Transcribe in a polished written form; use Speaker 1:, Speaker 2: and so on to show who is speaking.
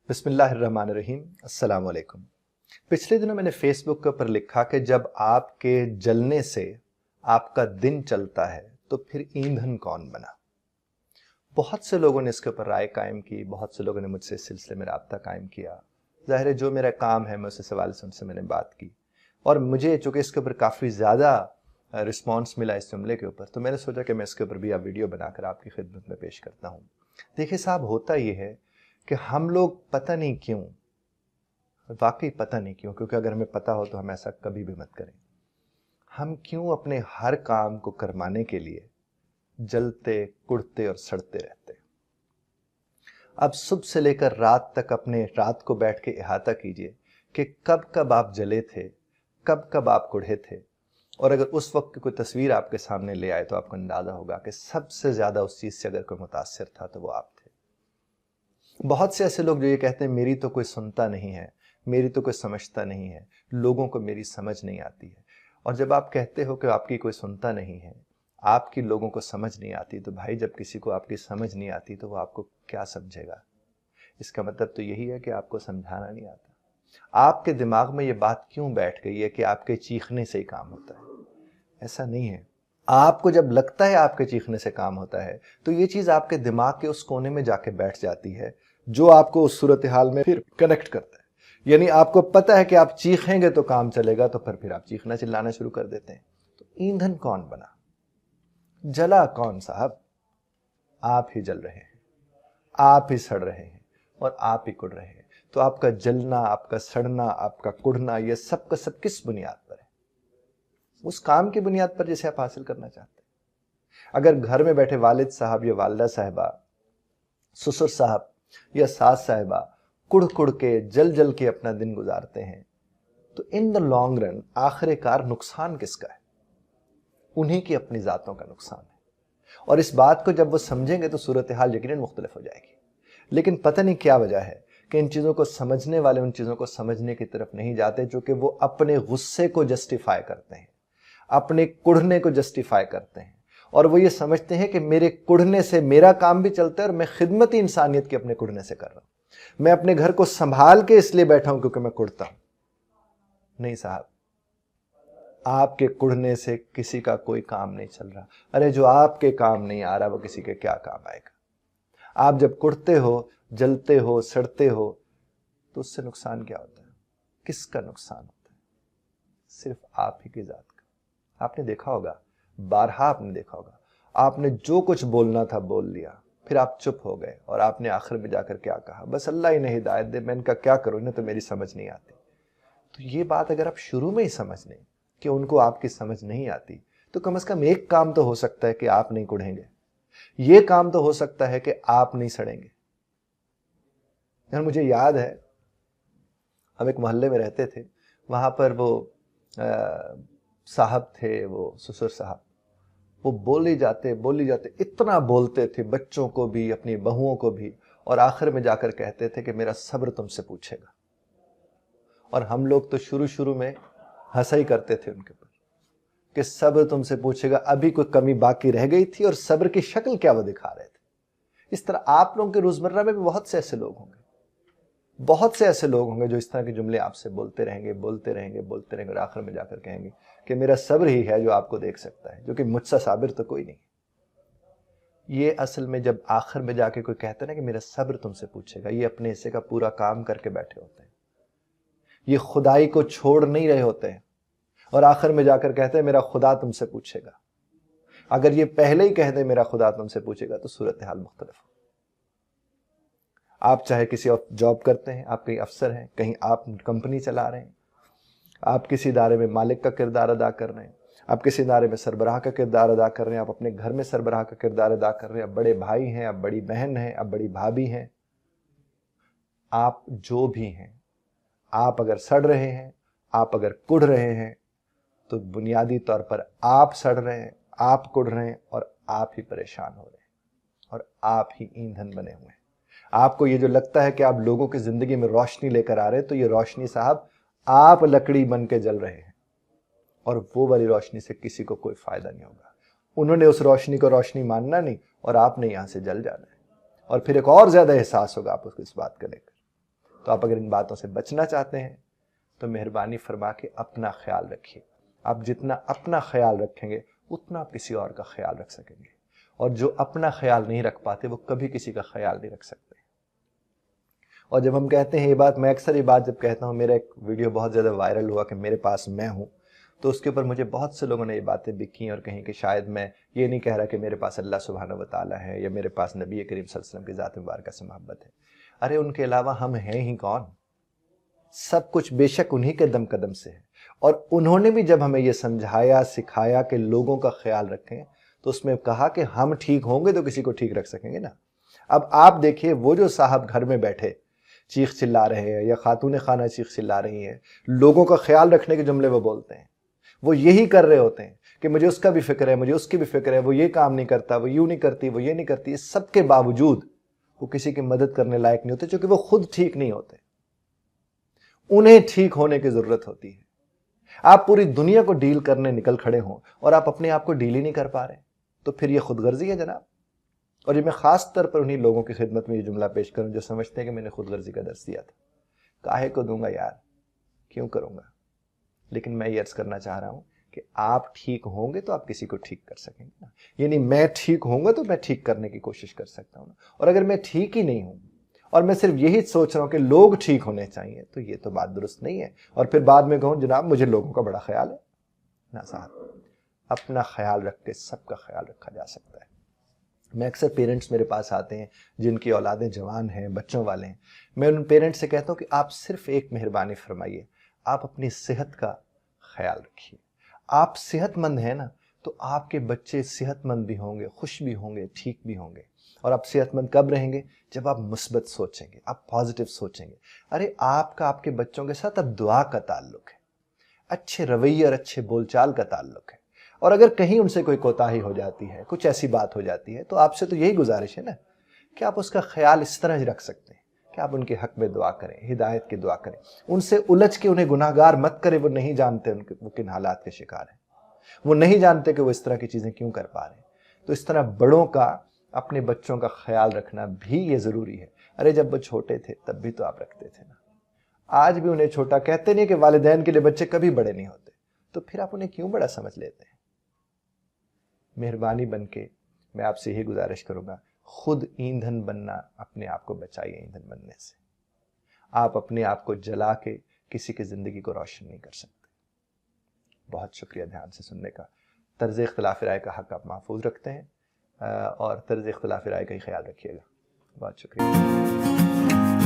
Speaker 1: बिस्मिल्लाहिर्रहमानिर्रहीम। अस्सलाम वालेकुम। पिछले दिनों मैंने फेसबुक के ऊपर लिखा कि जब आपके जलने से आपका दिन चलता है तो फिर ईंधन कौन बना। बहुत से लोगों ने इसके ऊपर राय कायम की, बहुत से लोगों ने मुझसे इस सिलसिले में राब्ता कायम किया। ज़ाहिर है जो मेरा काम है मैं उस सवाल से उनसे मैंने बात की और मुझे चूँकि इसके ऊपर काफ़ी ज़्यादा रिस्पॉन्स मिला इस जुमले के ऊपर, तो मैंने सोचा कि मैं इसके ऊपर भी वीडियो बनाकर आपकी खिदमत में पेश करता हूँ। देखिए साहब, होता ये है कि हम लोग पता नहीं क्यों, वाकई पता नहीं क्यों, क्योंकि अगर हमें पता हो तो हम ऐसा कभी भी मत करें, हम क्यों अपने हर काम को करवाने के लिए जलते कुड़ते और सड़ते रहते। अब सुबह से लेकर रात तक अपने रात को बैठ के इहाता कीजिए कि कब कब आप जले थे, कब कब आप कुढ़े थे, और अगर उस वक्त की कोई तस्वीर आपके सामने ले आए तो आपको अंदाजा होगा कि सबसे ज्यादा उस चीज से अगर कोई मुतासिर था तो वो आप थे। बहुत से ऐसे लोग जो ये कहते हैं मेरी तो कोई सुनता नहीं है, मेरी तो कोई समझता नहीं है, लोगों को मेरी समझ नहीं आती है। और जब आप कहते हो कि आपकी कोई सुनता नहीं है, आपकी लोगों को समझ नहीं आती, तो भाई जब किसी को आपकी समझ नहीं आती तो वो आपको क्या समझेगा। इसका मतलब तो यही है कि आपको समझाना नहीं आता। आपके दिमाग में ये बात क्यों बैठ गई है कि आपके चीखने से ही काम होता है। ऐसा नहीं है। आपको जब लगता है आपके चीखने से काम होता है तो ये चीज आपके दिमाग के उस कोने में जाके बैठ जाती है जो आपको उस सूरत हाल में फिर कनेक्ट करता है। यानी आपको पता है कि आप चीखेंगे तो काम चलेगा, तो फिर आप चीखना चिल्लाना शुरू कर देते हैं। तो ईंधन कौन बना, जला कौन साहब? आप ही जल रहे हैं, आप ही सड़ रहे हैं और आप ही कुड़ रहे हैं। तो आपका जलना, आपका सड़ना, आपका कुड़ना, ये सब का सब किस बुनियाद पर है? उस काम की बुनियाद पर जिसे आप हासिल करना चाहते हैं। अगर घर में बैठे वालिद साहब या वालिदा साहिबा, ससुर साहब या सास साहिबा कुड़ कुड़ के जल जल के अपना दिन गुजारते हैं, तो इन द लॉन्ग रन आखिरकार नुकसान किसका है? उन्हीं की अपनी जातों का नुकसान है। और इस बात को जब वो समझेंगे तो सूरत हाल यकीनन मुख्तलिफ हो जाएगी। लेकिन पता नहीं क्या वजह है कि इन चीज़ों को समझने वाले उन चीज़ों को समझने की तरफ नहीं जाते जो कि वो अपने गुस्से को जस्टिफाई करते हैं, अपने कुढ़ने को जस्टिफाई करते हैं, और वो ये समझते हैं कि मेरे कुढ़ने से मेरा काम भी चलता है और मैं खिदमती इंसानियत की अपने कुढ़ने से कर रहा हूं। मैं अपने घर को संभाल के इसलिए बैठा हूं क्योंकि मैं कुढ़ता हूं। नहीं साहब, आपके कुढ़ने से किसी का कोई काम नहीं चल रहा। अरे जो आपके काम नहीं आ रहा वो किसी के क्या काम आएगा। आप जब कुढ़ते हो, जलते हो, सड़ते हो, तो उससे नुकसान क्या होता है? किसका नुकसान होता है? सिर्फ आप ही की जात का। आपने देखा होगा, बारहा आपने देखा होगा, आपने जो कुछ बोलना था बोल लिया, फिर आप चुप हो गए और आपने आखिर में जाकर क्या कहा? बस अल्लाह ही ने हिदायत दे, मैं इनका क्या करूं, इन्हें तो मेरी समझ नहीं आती। तो ये बात अगर आप शुरू में ही समझ लें कि उनको आपकी समझ नहीं आती, तो कम से कम एक काम तो हो सकता है कि आप नहीं कुढ़ेंगे, ये काम तो हो सकता है कि आप नहीं सड़ेंगे। यार मुझे याद है, हम एक मोहल्ले में रहते थे, वहां पर वो साहब थे, वो ससुर साहब, वो बोली जाते इतना बोलते थे, बच्चों को भी अपनी बहुओं को भी, और आखिर में जाकर कहते थे कि मेरा सब्र तुमसे पूछेगा। और हम लोग तो शुरू शुरू में हंसा ही करते थे उनके ऊपर कि सब्र तुमसे पूछेगा, अभी कोई कमी बाकी रह गई थी और सब्र की शक्ल क्या वो दिखा रहे थे। इस तरह आप लोगों के रोजमर्रा में भी बहुत से ऐसे लोग होंगे, बहुत से ऐसे लोग होंगे जो इस तरह के जुमले आपसे बोलते रहेंगे और आखिर में जाकर कहेंगे कि मेरा सब्र ही है जो आपको देख सकता है, जो कि मुझसे साबिर तो कोई नहीं। ये असल में जब आखिर में जाके कोई कहता है ना कि मेरा सब्र तुमसे पूछेगा, ये अपने हिस्से का पूरा काम करके बैठे होते हैं, ये खुदाई को छोड़ नहीं रहे होते हैं, और आखिर में जाकर कहते हैं मेरा खुदा तुमसे पूछेगा। अगर ये पहले ही कह दे मेरा खुदा तुमसे पूछेगा तो सूरत हाल मुख्तलिफ हो। आप चाहे किसी जॉब करते हैं, आप कहीं अफसर हैं, कहीं आप कंपनी चला रहे हैं, आप किसी इदारे में मालिक का किरदार अदा कर रहे हैं, आप किसी इदारे में सरबराह का किरदार अदा कर रहे हैं, आप अपने घर में सरबराह का किरदार अदा कर रहे हैं, आप बड़े भाई हैं, आप बड़ी बहन हैं, आप बड़ी भाभी हैं, आप जो भी हैं, आप अगर सड़ रहे हैं, आप अगर कुढ़ रहे हैं, तो बुनियादी तौर पर आप सड़ रहे हैं, आप कुढ़ रहे हैं और आप ही परेशान हो रहे हैं और आप ही ईंधन बने हुए हैं। आपको ये जो लगता है कि आप लोगों की जिंदगी में रोशनी लेकर आ रहे हैं, तो ये रोशनी साहब आप लकड़ी बन के जल रहे हैं और वो वाली रोशनी से किसी को कोई फायदा नहीं होगा। उन्होंने उस रोशनी को रोशनी मानना नहीं और आपने यहां से जल जाना है, और फिर एक और ज्यादा एहसास होगा आपको इस बात का लेकर। تو آپ اگر ان باتوں سے بچنا چاہتے ہیں تو مہربانی فرما کے اپنا خیال رکھیے. آپ جتنا اپنا خیال رکھیں گے اتنا آپ کسی اور کا خیال رکھ سکیں گے, اور جو اپنا خیال نہیں رکھ پاتے وہ کبھی کسی کا خیال نہیں رکھ سکتے. اور جب ہم کہتے ہیں یہ بات, میں اکثر یہ بات جب کہتا ہوں, میرا ایک ویڈیو بہت زیادہ وائرل ہوا کہ میرے پاس میں ہوں, تو اس کے اوپر مجھے بہت سے لوگوں نے یہ باتیں بھی کیں اور کہیں کہ شاید میں یہ نہیں کہہ رہا کہ میرے پاس اللہ سبحانہ و تعالیٰ ہے یا میرے پاس نبی کریم صلی اللہ علیہ وسلم کی ذات مبارکہ سے محبت ہے. ارے ان کے علاوہ ہم ہیں ہی کون؟ سب کچھ بے شک انہی کے دم قدم سے ہے, اور انہوں نے بھی جب ہمیں یہ سمجھایا سکھایا کہ لوگوں کا خیال رکھیں, تو اس میں کہا کہ ہم ٹھیک ہوں گے تو کسی کو ٹھیک رکھ سکیں گے نا. اب آپ دیکھیے, وہ جو صاحب گھر میں بیٹھے چیخ چلا رہے ہیں یا خاتون خانہ چیخ چلا رہی ہیں, لوگوں کا خیال رکھنے کے جملے وہ بولتے ہیں, وہ یہی کر رہے ہوتے ہیں کہ مجھے اس کا بھی فکر ہے, مجھے اس کی بھی فکر ہے, وہ یہ کام نہیں کرتا, وہ یوں نہیں کرتی, وہ یہ نہیں کرتی. اس سب کے باوجود وہ کسی کی مدد کرنے لائق نہیں ہوتے, چونکہ وہ خود ٹھیک نہیں ہوتے. انہیں ٹھیک ہونے کی ضرورت ہوتی ہے. آپ پوری دنیا کو ڈیل کرنے نکل کھڑے ہوں اور آپ اپنے آپ کو ڈیل ہی نہیں کر پا رہے, تو پھر یہ خود غرضی ہے جناب. اور یہ میں خاص طور پر انہی لوگوں کی خدمت میں یہ جملہ پیش کروں جو سمجھتے ہیں کہ میں نے خود غرضی کا درس دیا تھا. کاہے کو دوں گا یار, کیوں کروں گا؟ لیکن میں یہ عرض کرنا چاہ رہا ہوں کہ آپ ٹھیک ہوں گے تو آپ کسی کو ٹھیک کر سکیں گے نا. یعنی میں ٹھیک ہوں گا تو میں ٹھیک کرنے کی کوشش کر سکتا ہوں نا. اور اگر میں ٹھیک ہی نہیں ہوں اور میں صرف یہی سوچ رہا ہوں کہ لوگ ٹھیک ہونے چاہیے, تو یہ تو بات درست نہیں ہے. اور پھر بعد میں کہوں جناب مجھے لوگوں کا بڑا خیال ہے. نا صاحب, اپنا خیال رکھ کے سب کا خیال رکھا جا سکتا ہے. میں اکثر پیرنٹس میرے پاس آتے ہیں جن کی اولادیں جوان ہیں, بچوں والے ہیں, میں ان پیرنٹس سے کہتا ہوں کہ آپ صرف ایک مہربانی فرمائیے, آپ اپنی صحت کا خیال رکھیے. آپ صحت مند ہیں نا, تو آپ کے بچے صحت مند بھی ہوں گے, خوش بھی ہوں گے, ٹھیک بھی ہوں گے. اور آپ صحت مند کب رہیں گے؟ جب آپ مثبت سوچیں گے, آپ پازیٹیو سوچیں گے. ارے آپ کا آپ کے بچوں کے ساتھ اب دعا کا تعلق ہے, اچھے رویے اور اچھے بول چال کا تعلق ہے. اور اگر کہیں ان سے کوئی کوتاہی ہو جاتی ہے, کچھ ایسی بات ہو جاتی ہے, تو آپ سے تو یہی گزارش ہے نا کہ آپ اس کا خیال اس طرح ہی رکھ سکتے ہیں کہ آپ ان کے حق میں دعا کریں, ہدایت کی دعا کریں. ان سے الجھ کے انہیں گناہ گار مت کریں. وہ نہیں جانتے وہ کن حالات کے شکار ہیں, وہ نہیں جانتے کہ وہ اس طرح کی چیزیں کیوں کر پا رہے ہیں. تو اس طرح بڑوں کا اپنے بچوں کا خیال رکھنا بھی یہ ضروری ہے. ارے جب وہ چھوٹے تھے تب بھی تو آپ رکھتے تھے نا. آج بھی انہیں چھوٹا کہتے نہیں کہ والدین کے لیے بچے کبھی بڑے نہیں ہوتے, تو پھر آپ انہیں کیوں بڑا سمجھ لیتے ہیں؟ مہربانی بن کے میں آپ سے یہی گزارش کروں گا, خود ایندھن بننا, اپنے آپ کو بچائیے ایندھن بننے سے. آپ اپنے آپ کو جلا کے کسی کی زندگی کو روشن نہیں کر سکتے. بہت شکریہ دھیان سے سننے کا. طرز اختلاف رائے کا حق آپ محفوظ رکھتے ہیں, اور طرز اختلاف رائے کا ہی خیال رکھیے گا. بہت شکریہ.